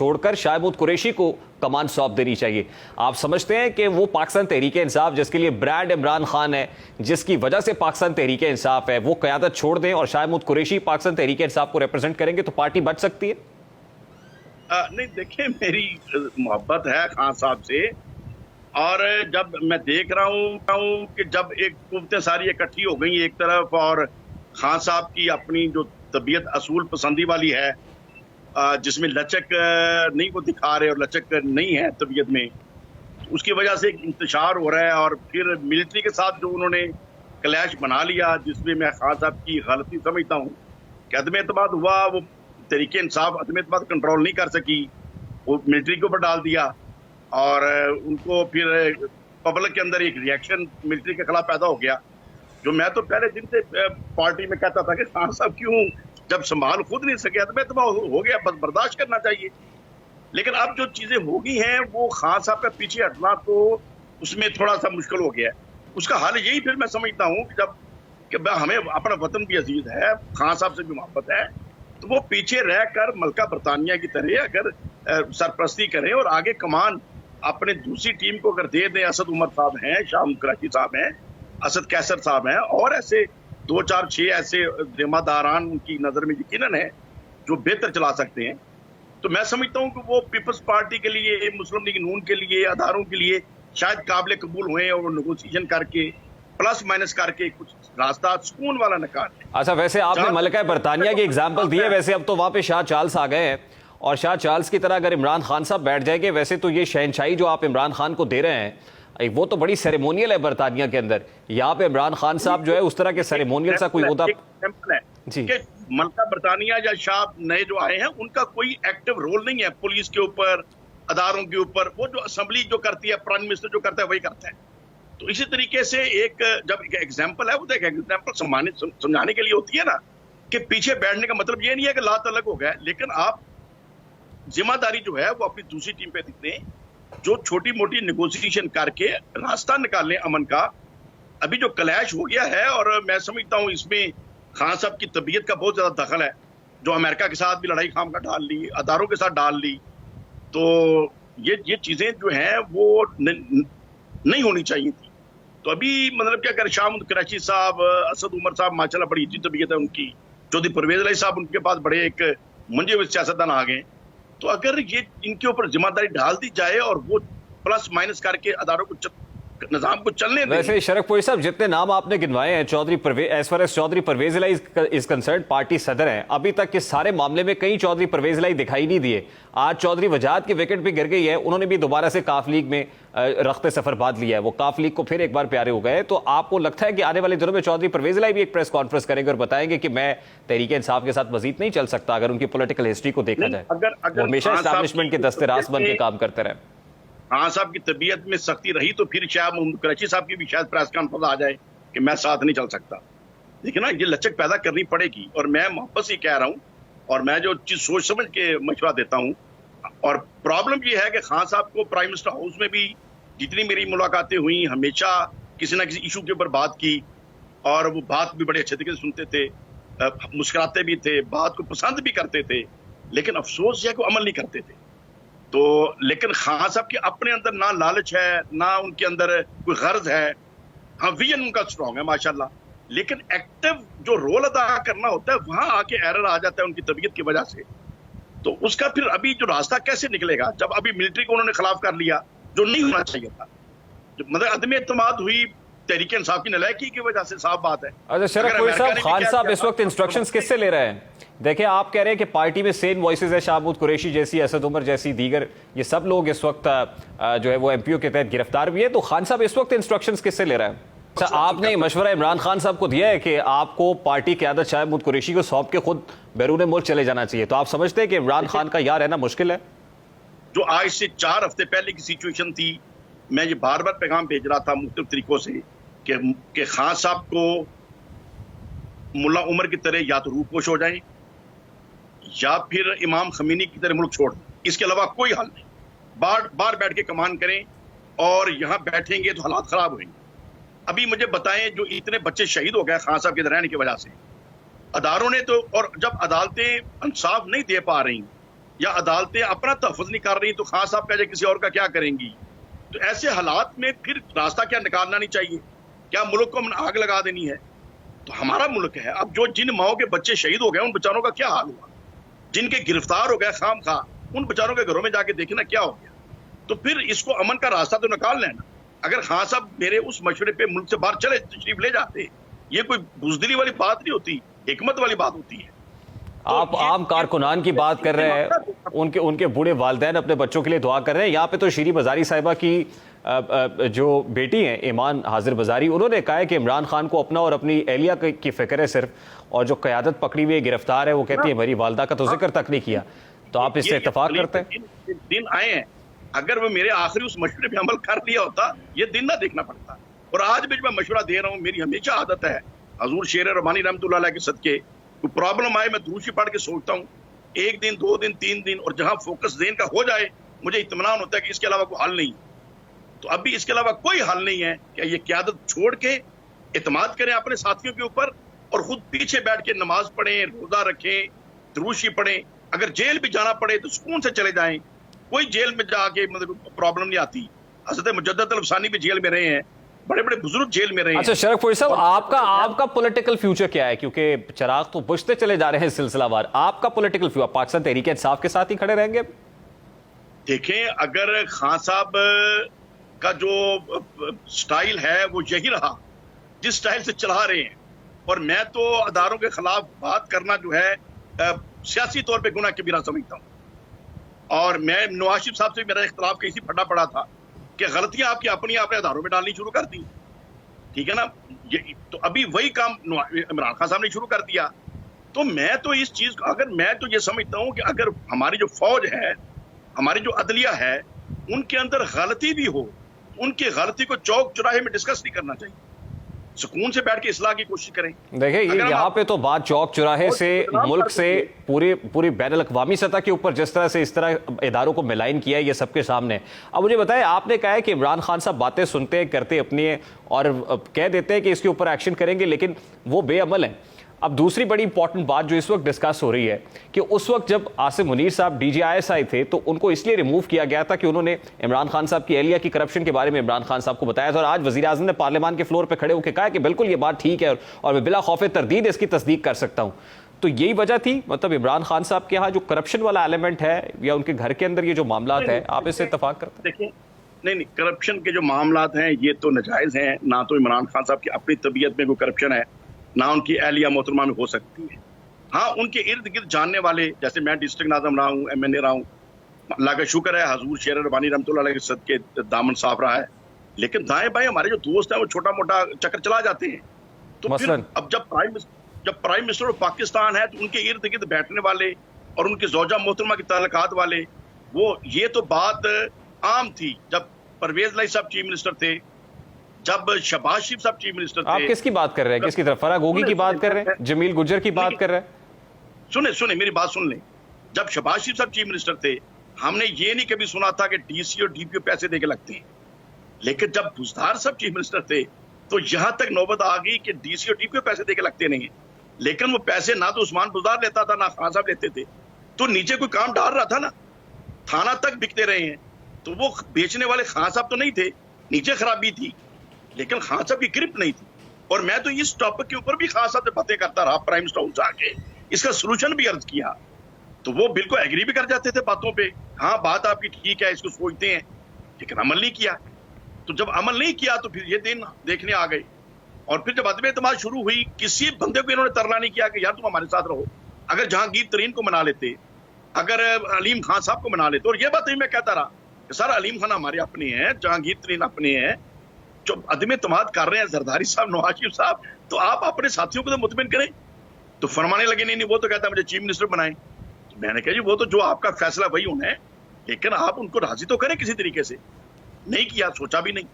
छोड़कर शाहमूद कुरैशी को कमान सौंप देनी चाहिए। आप समझते हैं कि वो पाकिस्तान तहरीक इंसाफ जिसके लिए ब्रांड इमरान खान है, जिसकी वजह से पाकिस्तान तहरीक इंसाफ है, वो क़यादत छोड़ दें और शाहमूद कुरैशी पाकिस्तान तहरीक इंसाफ को रिप्रेजेंट करेंगे तो पार्टी बच सकती है? नहीं, देखिए, मेरी मोहब्बत है खान साहब से, और जब मैं देख रहा हूँ कि जब एक कुव्वतें सारी इकट्ठी हो गई एक तरफ, और खान साहब की अपनी जो तबीयत असूल पसंदी वाली है, जिसमें लचक नहीं वो दिखा रहे और लचक नहीं है तबीयत में, उसकी वजह से एक इंतशार हो रहा है। और फिर मिलिट्री के साथ जो उन्होंने क्लैश बना लिया, जिसमें मैं खान साहब की गलती समझता हूँ कि अदम एतमाद हुआ, वो तरीके इंसाफ अदम एतमाद कंट्रोल नहीं कर सकी, वो मिलिट्री के ऊपर डाल दिया, और उनको फिर पब्लिक के अंदर एक रिएक्शन मिलिट्री के खिलाफ पैदा हो गया। जो मैं तो पहले दिन से पार्टी में कहता था कि खान साहब क्यों, जब संभाल खुद नहीं सके तो मैं तो हो गया, बस बर्दाश्त करना चाहिए। लेकिन अब जो चीजें हो गई हैं, वो खान साहब का पीछे हटना तो उसमें थोड़ा सा मुश्किल हो गया है। उसका हल यही फिर मैं समझता हूँ कि जब कि हमें अपना वतन भी अजीज है, खान साहब से भी मोहब्बत है, तो वो पीछे रहकर मलका बरतानिया की तरह अगर सरपरस्ती करें और आगे कमान अपने दूसरी टीम को अगर दे दें। असद उमर साहब हैं, शाहमूद कुरैशी साहब हैं, असद कैसर साहब हैं, और ऐसे 2 4 6 ऐसे जिम्मेदारान उनकी नजर में यकीनन है जो बेहतर चला सकते हैं। तो मैं समझता हूं कि वो पीपल्स पार्टी के लिए, मुस्लिम लीग नून के लिए, अदारों के लिए शायद काबिल कबूल हुए और नेगोशिएशन करके प्लस माइनस करके कुछ रास्ता सुकून वाला निकाले। अच्छा, वैसे आपने मलका बरतानिया की एग्जाम्पल दी है, वैसे अब तो वहां पे शाह चार्ल्स आ गए हैं, और शाह चार्ल्स की तरह अगर इमरान खान साहब बैठ जाएंगे, वैसे तो ये शहनशाही जो आप इमरान खान को दे रहे हैं वो तो बड़ी सेरेमोनियल है बरतानिया के अंदर। यहाँ पे इमरान खान साहब जो है उस तरह के सेरेमोनियल सा कोई होता जी कि मलका बरतानिया या शाह नए जो आए हैं उनका कोई एक्टिव रोल नहीं है पुलिस के ऊपर, अदारों के ऊपर। वो जो असेंबली जो करती है, प्राइम मिनिस्टर जो करता है वही करता है। तो इसी तरीके से एक जब एक एग्जाम्पल है, वो तो एक एग्जाम्पल समझाने के लिए होती है ना, कि पीछे बैठने का मतलब ये नहीं है कि लात अलग हो गया, लेकिन आप जिम्मेदारी जो है वो अपनी दूसरी टीम पे दिखते हैं, जो छोटी मोटी नेगोशिएशन करके रास्ता निकालें अमन का। अभी जो क्लैश हो गया है, और मैं समझता हूं इसमें खान साहब की तबीयत का बहुत ज्यादा दखल है, जो अमेरिका के साथ भी लड़ाई खाम का डाल ली, अदारों के साथ डाल ली, तो ये चीजें जो हैं वो नहीं होनी चाहिए थी। तो अभी मतलब क्या कर, शाहमूद कुरैशी साहब, असद उमर साहब माशाल्लाह बड़ी अच्छी तबीयत है उनकी, चौधरी परवेज अली साहब उनके पास बड़े एक मंजे हुए सियासतदान आ गए। तो अगर ये इनके ऊपर जिम्मेदारी डाल दी जाए और वो प्लस माइनस करके अदारों को निजाम को चलने दें। वैसे शरफपुरी साहब, जितने नाम आपने गिनवाए हैं, Chaudhry Pervez, as far as Chaudhry Pervez Elahi is concern, party सदर हैं, अभी तक के सारे मामले में कई चौधरी परवेज इलाई दिखाई नहीं दिए। आज चौधरी वजाहत की विकेट भी गिर गई है, उन्होंने भी दोबारा से काफ लीग में रख्ते सफर बांध लिया है, वो काफ लीग को फिर एक बार प्यारे हो गए। तो आपको लगता है कि आने वाले दिनों में चौधरी परवेज इलाई भी एक प्रेस कॉन्फ्रेंस करेंगे और बताएंगे कि मैं तहरीक इंसाफ के साथ मजीद नहीं चल सकता, अगर उनकी पॉलिटिकल हिस्ट्री को देखा जाए? वो हमेशा एस्टैब्लिशमेंट के दस्तेराज बन के काम करते रहे। खान साहब की तबीयत में सख्ती रही तो फिर शायद कुरैशी साहब की भी शायद प्रेस कॉन्फ्रेंस आ जाए कि मैं साथ नहीं चल सकता। लेकिन ना, ये लचक पैदा करनी पड़ेगी, और मैं मोहब्बत से कह रहा हूँ, और मैं जो चीज सोच समझ के मशवरा देता हूँ। और प्रॉब्लम ये है कि खान साहब को प्राइम मिनिस्टर हाउस में भी जितनी मेरी मुलाकातें हुई, हमेशा किसी ना किसी इशू के ऊपर बात की, और वो बात भी बड़े अच्छे तरीके से सुनते थे, मुस्कुराते भी थे, बात को पसंद भी करते थे, लेकिन अफसोस यह को अमल नहीं करते थे। तो लेकिन खान साहब के अपने अंदर ना लालच है, ना उनके अंदर कोई गर्ज है। हाँ, विजन उनका स्ट्रांग है माशाल्लाह, लेकिन एक्टिव जो रोल अदा करना होता है वहां आके एरर आ जाता है उनकी तबीयत की वजह से। तो उसका फिर अभी जो रास्ता कैसे निकलेगा, जब अभी मिलिट्री को उन्होंने खिलाफ कर लिया जो नहीं होना चाहिए था, मतलब अदम एतमाद हुई तहरीक इंसाफ की नलायकी की वजह से, साफ बात है। अच्छा शरफपुरी साहब, खान साहब इस वक्त इंस्ट्रक्शंस किससे ले रहे हैं? देखिए, आप कह रहे हैं कि पार्टी में सेम वॉइसेस है, शाहमूद कुरैशी जैसी, असद उमर जैसी, दीगर ये सब लोग इस वक्त जो है वो एमपीओ के तहत गिरफ्तार भी है। तो खान साहब इस वक्त इंस्ट्रक्शंस किससे ले रहे हैं? अच्छा, आपने मशवरा इमरान खान साहब को दिया है कि आपको पार्टी क़यादत शाहमूद कुरैशी को सौंप के खुद बैरून मुल्क चले जाना चाहिए, तो आप समझते हैं कि इमरान खान का यहाँ रहना मुश्किल है? जो आज से 4 हफ्ते पहले की सिचुएशन थी, मैं ये बार बार पैगाम भेज रहा था मुख्तलिफ तरीकों से कि खान साहब को मुल्ला उमर की तरह या तो रूपोश हो जाए या फिर इमाम खमीनी की तरह मुल्क छोड़ दें, इसके अलावा कोई हल नहीं। बार बार बैठ के कमान करें, और यहाँ बैठेंगे तो हालात खराब होंगे। अभी मुझे बताएं, जो इतने बच्चे शहीद हो गए खान साहब के रहने की वजह से, अदारों ने तो, और जब अदालतें इंसाफ नहीं दे पा रही या अदालतें अपना तहफ़्फ़ुज़ नहीं कर रही तो खान साहब का किसी और का क्या करेंगी? तो ऐसे हालात में फिर रास्ता क्या निकालना नहीं चाहिए? क्या मुल्क को हमने आग लगा देनी है? तो हमारा मुल्क है, अब जो जिन माओं के बच्चे शहीद हो गए उन बेचारों का क्या हाल हुआ? जिनके गिरफ्तार हो गए खामखा, उन बेचारों के घरों में जाके देखना क्या हो गया? तो फिर इसको अमन का रास्ता तो निकाल लेना। अगर खान साहब मेरे उस मशवरे पे मुल्क से बाहर चले तशरीफ ले जाते, ये कोई बुज़दिली वाली बात नहीं होती, हिकमत वाली बात होती है। आप आम कारकुनान की बात कर रहे हैं, उनके बूढ़े वालिदैन अपने बच्चों के लिए दुआ कर रहे हैं। यहाँ पे तो शीरी बजारी साहिबा की जो बेटी हैं ईमान हाजिर बजारी, उन्होंने कहा है कि इमरान खान को अपना और अपनी एहलिया की फिक्र है सिर्फ, और जो क़यादत पकड़ी हुई गिरफ्तार है वो कहती है मेरी वालदा का तो जिक्र तक नहीं किया। तो आप इससे इत्तेफाक करते हैं? दिन आए हैं, अगर वो मेरे आखिरी उस मशवरे पे अमल कर लिया होता, ये दिन ना देखना पड़ता। और आज भी मैं मशवरा दे रहा हूँ, मेरी हमेशा आदत है हजूर शेर रबानी रहमतुल्लाह अलैह के सदके, कोई प्रॉब्लम आए मैं दूसरी पढ़ के सोचता हूँ, 1 दिन 2 दिन 3 दिन, और जहां फोकस ज़हन का हो जाए मुझे इत्मीनान होता है कि इसके अलावा कोई हल नहीं। तो अभी इसके अलावा कोई हल नहीं है कि ये क़यादत छोड़ के इत्मीनान करें अपने साथियों के ऊपर और खुद पीछे बैठ के नमाज पढ़ें, रोजा रखें, दुरूशी पढ़ें। अगर जेल भी जाना पड़े तो सुकून से चले जाएं, कोई जेल में जाके मतलब प्रॉब्लम नहीं आती। हज़रत मुजद्दद अल-अफ़सानी भी जेल में रहे हैं, बड़े बड़े बुजुर्ग जेल में रहे हैं। अच्छा शरफ फौजी साहब, आपका पॉलिटिकल फ्यूचर क्या है? क्योंकि चिराग तो बुझते चले जा रहे हैं सिलसिलावार, आपका पॉलिटिकल फ्यूचर, आप पाकिस्तान तहरीक इंसाफ के साथ ही खड़े रहेंगे? देखें, अगर खान साहब का जो स्टाइल है वो यही रहा जिस स्टाइल से चला रहे हैं, और मैं तो अदारों के खिलाफ बात करना जो है सियासी तौर पे गुनाह कबीरा समझता हूँ। और मैं नवाज शरीफ साहब से मेरा इख्तलाफ कैसी फटा पड़ा था कि गलतियां आपकी अपनी आपने अदारों में डालनी शुरू कर दी, ठीक है ना? ये तो अभी वही काम इमरान खान साहब ने शुरू कर दिया। तो मैं तो इस चीज को, अगर मैं तो ये समझता हूँ कि अगर हमारी जो फौज है, हमारी जो अदलिया है, उनके अंदर गलती भी हो, उनकी गलती को चौक चौराहे में डिस्कस नहीं करना चाहिए, सुकून से बैठ के इस्लाह की कोशिश करें। देखिए यहाँ पे तो बात चौक चौराहे से, मुल्क से, पूरी बैनुल अक़वामी सतह के ऊपर जिस तरह से इस तरह इदारों को मिलाइन किया है, ये सबके सामने। अब मुझे बताएं, आपने कहा है कि इमरान खान साहब बातें सुनते करते अपनी और कह देते हैं कि इसके ऊपर एक्शन करेंगे, लेकिन वो बेअमल हैं। अब दूसरी बड़ी इंपॉर्टेंट बात जो इस वक्त डिस्कस हो रही है कि उस वक्त जब आसिम मुनीर साहब DGISI थे तो उनको इसलिए रिमूव किया गया था कि उन्होंने इमरान खान साहब की एहलिया की करप्शन के बारे में इमरान खान साहब को बताया था, और आज वज़ीर आज़म ने पार्लियामान के फ्लोर पर खड़े होकर कहा कि बिल्कुल ये बात ठीक है और मैं बिला खौफ तरदीद इसकी तस्दीक कर सकता हूँ। तो यही वजह थी, मतलब इमरान खान साहब के यहाँ जो करप्शन वाला एलिमेंट है या उनके घर के अंदर ये जो मामला है, आप इससे इत्तेफाक करते हैं? देखिए, नहीं, करप्शन के जो मामला हैं ये तो नाजायज हैं। ना तो इमरान खान साहब की अपनी तबीयत में कोई करप्शन है, ना उनकी एहलिया मोहतरमा में हो सकती है। हाँ, उनके इर्द गिर्द जानने वाले, जैसे मैं डिस्ट्रिक्ट नाज़म रहा हूँ, MNA रहा हूँ, अल्लाह का शुक्र है हजूर शेर रबानी रहमतुल्लाह अलैह के सदके दामन साफ रहा है। लेकिन दाएं बाएं हमारे जो दोस्त हैं वो छोटा मोटा चक्कर चला जाते हैं। तो फिर अब जब प्राइम मिनिस्टर ऑफ पाकिस्तान है तो उनके इर्द गिर्द बैठने वाले और उनके ज़ौजा मोहतरमा के ताल्लुकात वाले, वो ये तो बात आम थी जब परवेज लाई साहब चीफ मिनिस्टर थे, जब शहबाज शरीफ साहब चीफ मिनिस्टर थे। आप किसकी बात कर रहे हैं? किसकी तरफ? फराह गोगी की बात कर रहे हैं? जमील गुज्जर की बात कर रहे हैं? सुने मेरी बात सुन लें। जब शहबाज शरीफ साहब चीफ मिनिस्टर थे, हमने ये नहीं कभी सुना था कि DC और DPO पैसे देके लगते हैं। लेकिन जब बुज़दार साहब चीफ मिनिस्टर थे तो यहां तक नौबत आ गई कि DC और DPO पैसे देके लगते नहीं है। लेकिन वो पैसे ना तो उस्मान बुज़दार लेता था, ना खान साहब लेते थे। तो नीचे कोई काम डाल रहा था ना, थाना तक बिकते रहे हैं। तो वो बेचने वाले खान साहब तो नहीं थे, नीचे खराबी थी, लेकिन खान साहब की ग्रिप नहीं थी। और मैं तो इस टॉपिक के ऊपर भी खान साहब से बातें करता रहा, प्राइम मिनिस्टर हाउस आके इसका सोल्यूशन भी अर्ज किया, तो वो बिल्कुल एग्री भी कर जाते थे बातों पे। हाँ, बात आपकी ठीक है, इसको सोचते हैं, लेकिन अमल नहीं किया। तो जब अमल नहीं किया तो फिर ये दिन देखने आ गए। और फिर जब अदम एतमाद शुरू हुई, किसी बंदे को इन्होंने तरला नहीं किया कि यार तुम हमारे साथ रहो। अगर जहांगीर तरीन को मना लेते, अगर अलीम खान साहब को मना लेते, और ये बात मैं कहता रहा कि सर अलीम खान हमारे अपने हैं, जहांगीर तरीन अपने हैं, जो अदम एतमाद कर रहे हैं जरदारी साहब, नवाज शरीफ साहब, तो आप अपने साथियों को तो मुतमिन करें। तो फरमाने लगे नहीं वो तो कहता है मुझे चीफ मिनिस्टर बनाएं। तो मैंने कहा जी वो तो जो आपका फैसला वही होना है, लेकिन आप उनको राजी तो करें किसी तरीके से। नहीं किया, सोचा भी नहीं।